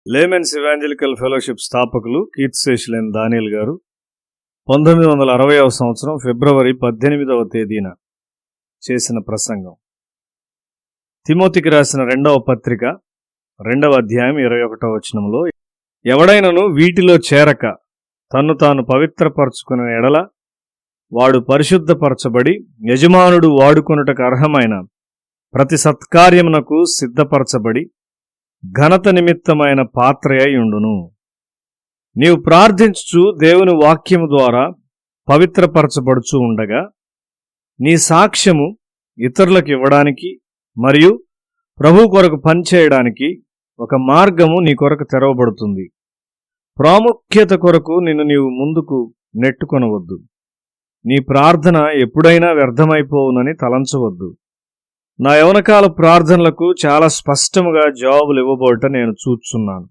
Laymen's evangelical fellowship స్థాపకులు కీర్తిశేషులైన దానియేల్ గారు 1960వ సంవత్సరం ఫిబ్రవరి 18వ తేదీన చేసిన ప్రసంగం. తిమోతికి రాసిన 2వ పత్రిక 2వ అధ్యాయం 21వ వచనంలో, ఎవడైనను వీటిలో చేరక తన్ను తాను పవిత్రపరచుకున్న ఎడల వాడు పరిశుద్ధపరచబడి యజమానుడు వాడుకొనుటకు అర్హమైన ప్రతి సత్కార్యమునకు సిద్ధపరచబడి ఘనత నిమిత్తమైన పాత్రయై ఉండును. నీవు ప్రార్థించుచు దేవుని వాక్యము ద్వారా పవిత్రపరచబడుచు ఉండగా నీ సాక్ష్యము ఇతరులకు ఇవ్వడానికి మరియు ప్రభు కొరకు పనిచేయడానికి ఒక మార్గము నీ కొరకు తెరవబడుతుంది. ప్రాముఖ్యత కొరకు నిన్ను నీవు ముందుకు నెట్టుకొనవద్దు. నీ ప్రార్థన ఎప్పుడైనా వ్యర్థమైపోవునని తలంచవద్దు. నా యవనకాల ప్రార్థనలకు చాలా స్పష్టముగా జవాబులు ఇవ్వబోట నేను చూచున్నాను.